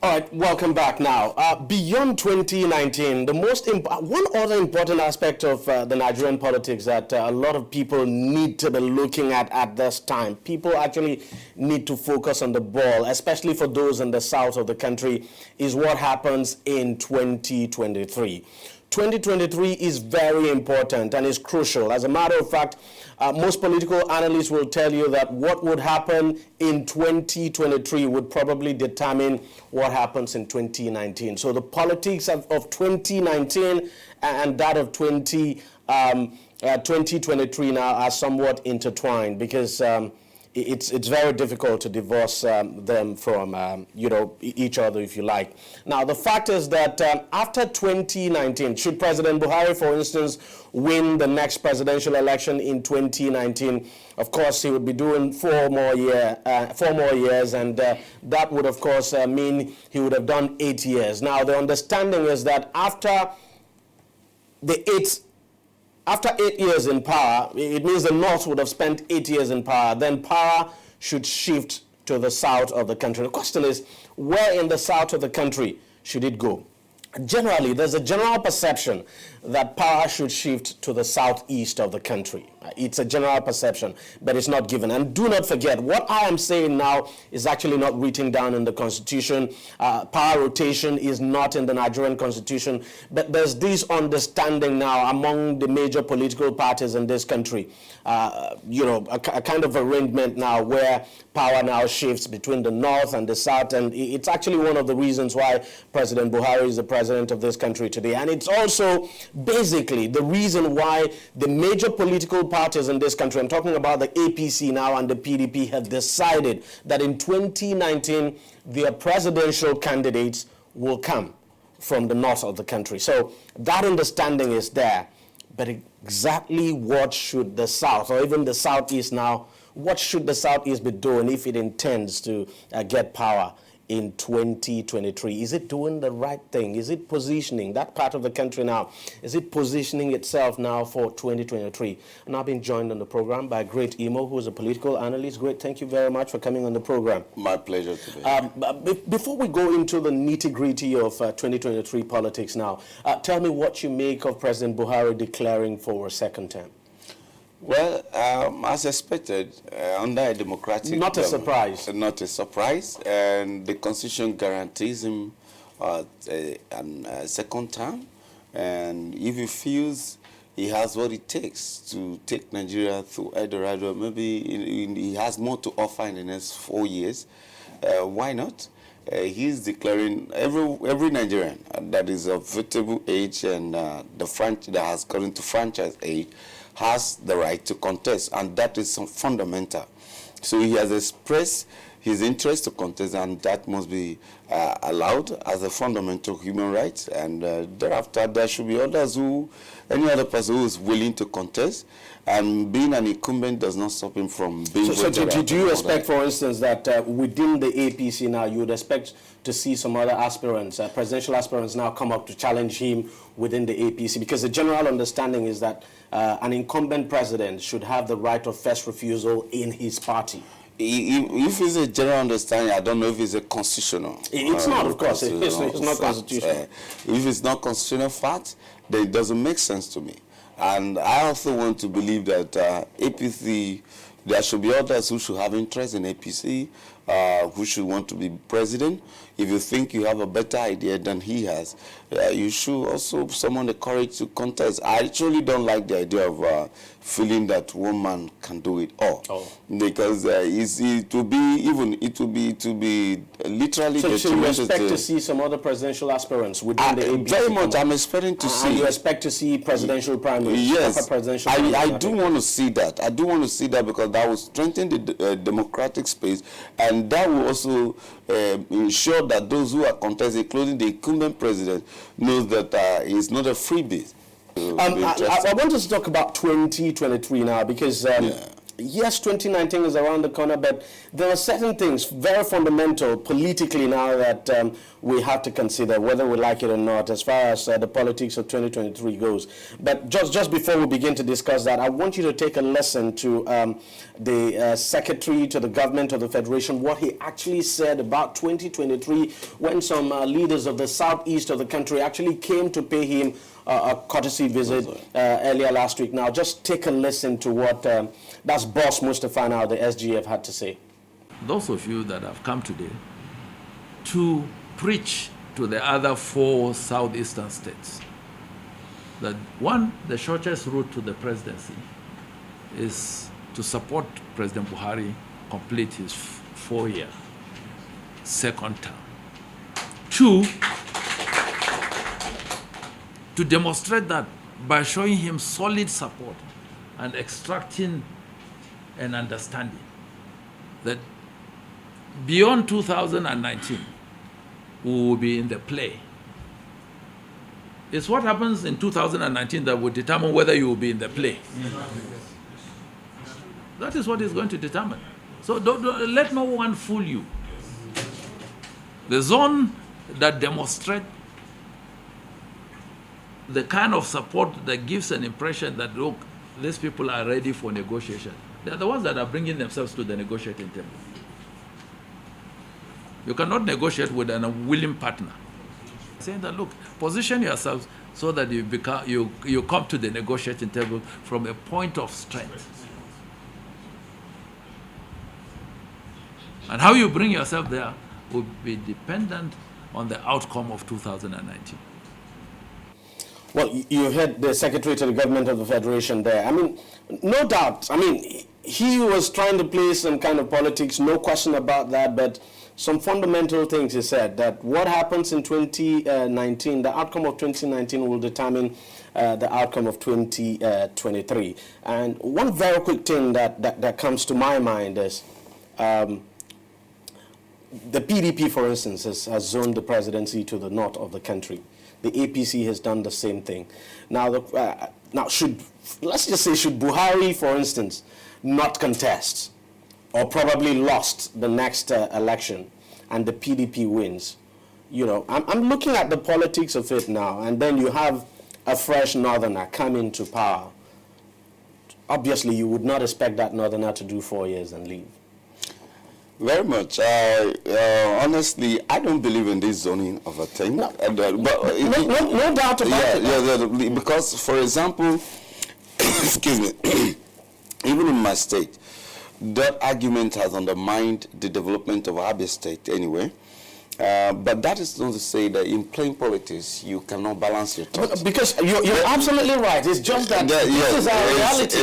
All right, welcome back now. Beyond 2019, one other important aspect of the Nigerian politics that a lot of people need to be looking at this time, people actually need to focus on the ball, especially for those in the south of the country, is what happens in 2023. 2023 is very important and is crucial. As a matter of fact, most political analysts will tell you that what would happen in 2023 would probably determine what happens in 2019. So the politics of 2019 and that of 2023 now are somewhat intertwined because it's very difficult to divorce them from, each other, if you like. Now, the fact is that after 2019, should President Buhari, for instance, win the next presidential election in 2019, of course, he would be doing 4 more years, and that would, of course, mean he would have done 8 years. Now, the understanding is that after 8 years in power, it means the North would have spent 8 years in power. Then power should shift to the south of the country. The question is, where in the south of the country should it go? Generally, there's a general perception that power should shift to the southeast of the country. It's a general perception, but it's not given. And do not forget, what I am saying now is actually not written down in the Constitution. Power rotation is not in the Nigerian Constitution, but there's this understanding now among the major political parties in this country, a kind of arrangement now where power now shifts between the north and the south, and it's actually one of the reasons why President Buhari is the president of this country today. And it's also basically the reason why the major political parties in this country, I'm talking about the APC now and the PDP, have decided that in 2019 their presidential candidates will come from the north of the country. So that understanding is there. But exactly what should the south, or even the southeast now, what should the southeast be doing if it intends to get power in 2023? Is it doing the right thing? Is it positioning that part of the country now? Is it positioning itself now for 2023? And I've been joined on the program by Great Imo, who is a political analyst. Great, thank you very much for coming on the program. My pleasure to be here. Before we go into the nitty-gritty of 2023 politics now, tell me what you make of President Buhari declaring for a second term. Well, as expected, under a democratic... Not a surprise. Not a surprise. And the Constitution guarantees him a second term. And if he feels he has what it takes to take Nigeria through Eldorado, maybe he has more to offer in the next 4 years, why not? He's declaring every Nigerian that is of votable age and that has gotten to franchise age has the right to contest, and that is fundamental. So he has expressed his interest to contest, and that must be allowed as a fundamental human right. And thereafter, there should be any other person who is willing to contest. And being an incumbent does not stop him from being voted. So do you expect, for instance, that within the APC now, you would expect to see some other aspirants, presidential aspirants now come up to challenge him within the APC? Because the general understanding is that an incumbent president should have the right of first refusal in his party. If it's a general understanding, I don't know if it's a constitutional. It's not, of course. It's not constitutional. If it's not constitutional fact, then it doesn't make sense to me. And I also want to believe that APC, there should be others who should have interest in APC, who should want to be president. If you think you have a better idea than he has, you should also summon the courage to contest. I actually don't like the idea of feeling that one man can do it all, because it will be literally. So you expect to see some other presidential aspirants within the APC? Very much. I'm expecting to see. You expect to see presidential primaries? Yes, presidential I do want to see that. I do want to see that because that will strengthen the democratic space, and that will also ensure that those who are contesting, including the incumbent president, knows that it's not a freebie. I want us to talk about 2023 now, because yes, 2019 is around the corner, but there are certain things very fundamental politically now that we have to consider, whether we like it or not, as far as the politics of 2023 goes. But just before we begin to discuss that, I want you to take a listen to the Secretary to the Government of the Federation, what he actually said about 2023 when some leaders of the southeast of the country actually came to pay him a courtesy visit earlier last week. Now, just take a listen to what that's Boss Mustafa now, the SGF, had to say. Those of you that have come today to preach to the other 4 southeastern states that, one, the shortest route to the presidency is to support President Buhari complete his 4-year second term. 2, to demonstrate that by showing him solid support and extracting an understanding that beyond 2019 we will be in the play. It's what happens in 2019 that will determine whether you will be in the play. That is what is going to determine. So don't let no one fool you. The zone that demonstrates the kind of support that gives an impression that, look, these people are ready for negotiation. They're the ones that are bringing themselves to the negotiating table. You cannot negotiate with an unwilling partner. Saying that, look, position yourselves so that you come to the negotiating table from a point of strength. And how you bring yourself there will be dependent on the outcome of 2019. Well, you heard the Secretary to the Government of the Federation there. I mean, no doubt. I mean, he was trying to play some kind of politics, no question about that, but some fundamental things he said, that what happens in 2019, the outcome of 2019 will determine the outcome of 2023. And one very quick thing that comes to my mind is the PDP, for instance, has zoned the presidency to the north of the country. The APC has done the same thing. Now, let's just say, should Buhari, for instance, not contest or probably lost the next election and the PDP wins, you know, I'm looking at the politics of it now, and then you have a fresh northerner come into power. Obviously, you would not expect that northerner to do 4 years and leave. Very much. Honestly, I don't believe in this zoning of a thing. No, no doubt about it. Yeah, because, for example, excuse me, even in my state, that argument has undermined the development of Abia State anyway. But that is not to say that in playing politics, you cannot balance your thoughts. Because you're absolutely right. It's just that this is our reality.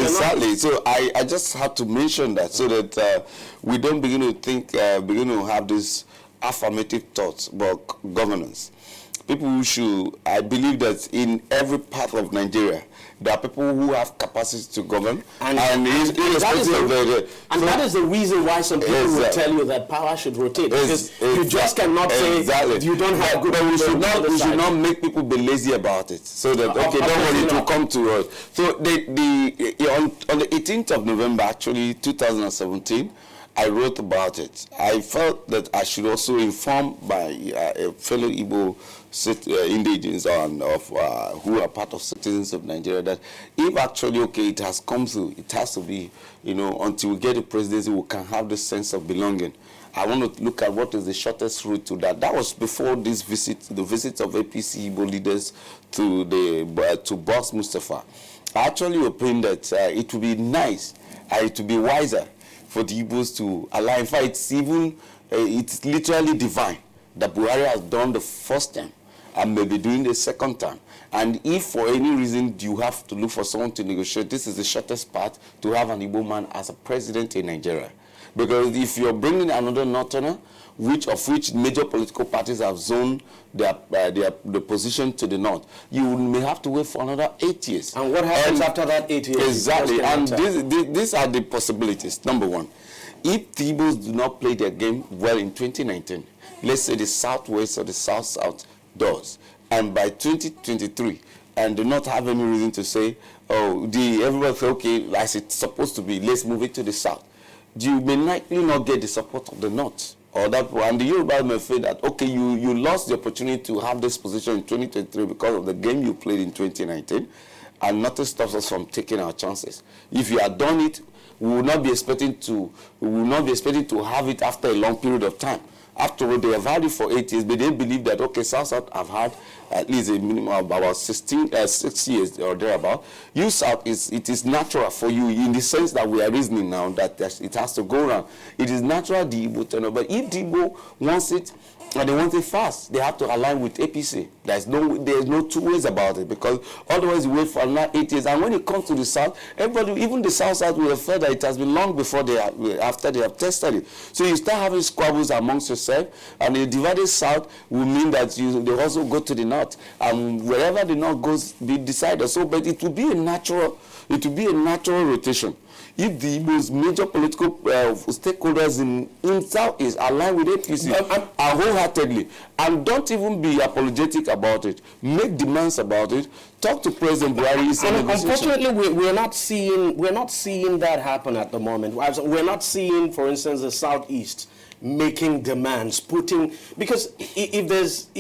Exactly. So I just have to mention that so that we don't begin to think, begin to have this affirmative thoughts about governance. People who should, I believe that in every part of Nigeria, there are people who have capacity to govern, and that is the reason why some people will tell you that power should rotate, because you just cannot say you don't have good. But we should not make people be lazy about it, so that okay, don't want it to come to us. So on the 18th of November, actually 2017, I wrote about it. I felt that I should also inform my a fellow Igbo indigenous who are part of citizens of Nigeria that if actually, okay, it has come to, it has to be, you know, until we get a presidency, we can have this sense of belonging. I want to look at what is the shortest route to that. That was before this visit, the visit of APC Igbo leaders to Boss Mustafa. I actually opined that it would be nice, it would be wiser for the Igbos to align. In fact, it's even, it's literally divine that Buhari has done the first time and maybe doing the second time. And if for any reason you have to look for someone to negotiate, this is the shortest path to have an Igbo man as a president in Nigeria. Because if you're bringing another northerner, which major political parties have zoned their position to the north, you may have to wait for another 8 years. And what happens after that 8 years? Exactly. And these are the possibilities. Number one, if the Igbos do not play their game well in 2019, let's say the southwest or the south-south does, and by 2023, and do not have any reason to say, everybody say, okay, as it's supposed to be, let's move it to the south. You may likely not get the support of the north. Or that, and the Yoruba may feel that, okay, you lost the opportunity to have this position in 2023 because of the game you played in 2019, and nothing stops us from taking our chances. If you had done it, we will not be expecting to have it after a long period of time. After all, they have had it for 8 years, but they believe that, okay, South have had at least a minimum of about 6 years or thereabout. You South, it is natural for you in the sense that we are reasoning now that it has to go around. It is natural the Igbo turn up, but if the Igbo wants it, and they want it fast, they have to align with APC. There's no two ways about it, because otherwise you wait for another 8 years. And when it comes to the South, everybody, even the South will have felt that it has been long before after they have tested it. So you start having squabbles amongst yourself, and a divided South will mean that they also go to the North, and wherever the North goes, be decided. So, but it will be a natural rotation. If the most major political stakeholders in South is aligned with APC wholeheartedly, and don't even be apologetic about it, make demands about it, talk to President Buhari. Unfortunately, we're not seeing that happen at the moment. We're not seeing, for instance, the Southeast making demands, because if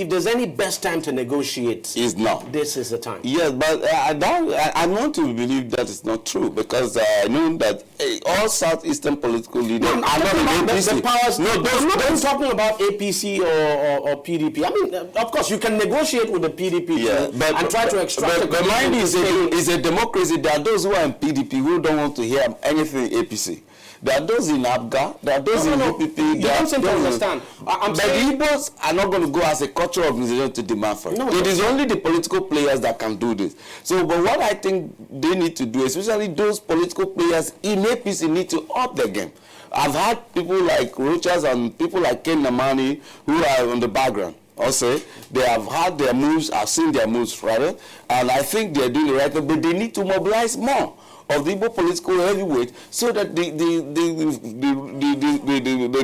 there's any best time to negotiate, is now. This is the time. Yes, but I want to believe that is not true, because I know that all Southeastern political leaders are not in APC. The powers. No, I'm not talking about APC or PDP. I mean, of course, you can negotiate with the PDP and try to extract. But mind is a democracy. There are those who are in PDP who don't want to hear anything APC. There are those in ABGA, there are those in UPP. You don't seem to understand. But the Igbos are not going to go as a cultural organization to demand for it. No, it is only the political players that can do this. So, but what I think they need to do, especially those political players in APC, need to up their game. I've had people like Rochas and people like Ken Namani who are on the background. Also, they have had their moves, I've seen their moves rather, and I think they're doing the right thing, but they need to mobilize more of the Igbo political heavyweight so that the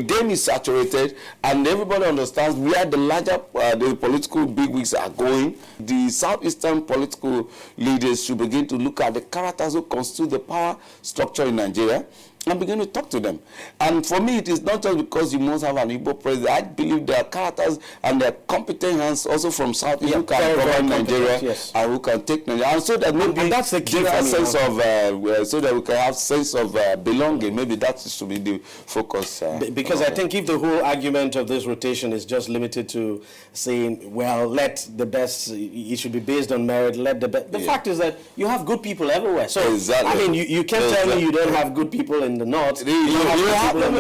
game is saturated and everybody understands where the larger the political bigwigs are going. The Southeastern political leaders should begin to look at the characters who constitute the power structure in Nigeria and begin to talk to them. And for me, it is not just because you must have an Igbo president. I believe there are characters and there are competent hands also from South who can govern Nigeria and who can take Nigeria. And so that maybe that's the key sense of, so that we can have sense of belonging. Maybe that should be the focus. Because I think if the whole argument of this rotation is just limited to saying, well, let the best, it should be based on merit, let the best. The fact is that you have good people everywhere. So, I mean, you can't tell me you don't have good people in the North. You have them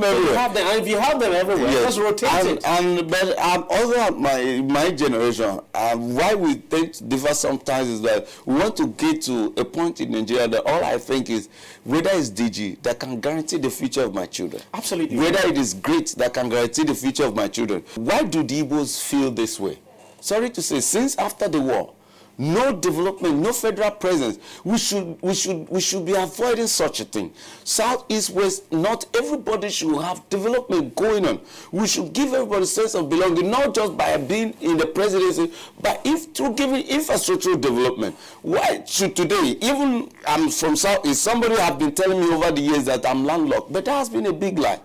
everywhere. And if you have them everywhere, just rotate it. But also my generation, why we tend to differ sometimes is that we want to get to a point in Nigeria that all I think is whether it's DG that can guarantee the future of my children. Absolutely. Whether it is great that can guarantee the future of my children. Why do the Igbos feel this way? Sorry to say, since after the war, no development, no federal presence. We should be avoiding such a thing. South, east, west, not everybody should have development going on. We should give everybody a sense of belonging, not just by being in the presidency, but through giving infrastructural development. Why should today, even I'm from South East, somebody have been telling me over the years that I'm landlocked, but that has been a big lie.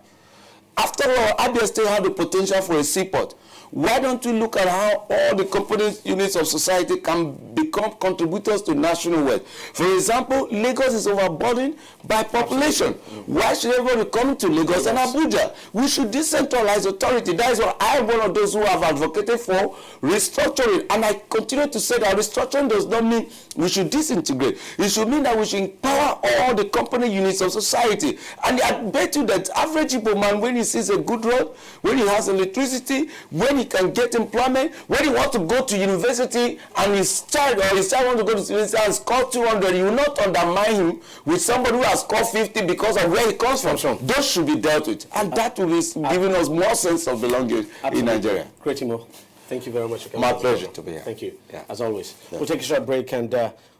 After all, Abia still have the potential for a seaport. Why don't we look at how all the component units of society can become contributors to national wealth? For example, Lagos is overburdened by population. Why should everybody come to Lagos and Abuja? We should decentralize authority. That is why I am one of those who have advocated for restructuring. And I continue to say that restructuring does not mean we should disintegrate. It should mean that we should empower all the component units of society. And I bet you that average Igbo man, when he sees a good road, when he has electricity, when he can get employment, when he wants to go to university and his child wants to go to university and score 200, you will not undermine him with somebody who has scored 50 because of where he comes from. Those should be dealt with. And that will be giving us more sense of belonging in Nigeria. Kretimo, thank you very much. My pleasure to be here. Thank you, as always. We'll take a short break and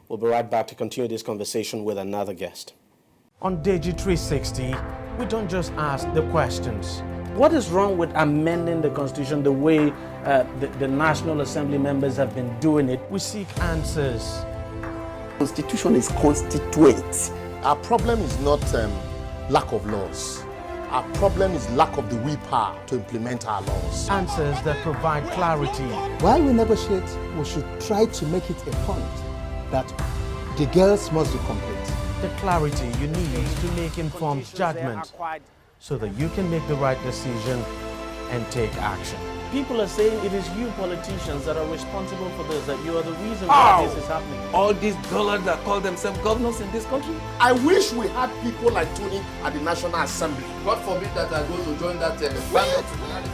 we'll be right back to continue this conversation with another guest. On DEJI360, we don't just ask the questions. What is wrong with amending the Constitution the way the National Assembly members have been doing it? We seek answers. Constitution is constituent. Our problem is not lack of laws. Our problem is lack of the willpower to implement our laws. Answers that provide clarity. While we negotiate, we should try to make it a point that the girls must be complete. The clarity you need to make informed judgment so that you can make the right decision and take action. People are saying it is you politicians that are responsible for this, that you are the reason why this is happening. All these dollars that call themselves governors in this country. I wish we had people like Tony at the National Assembly. God forbid that I go to join that planet.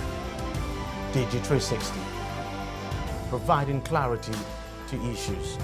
DEJI360, providing clarity to issues.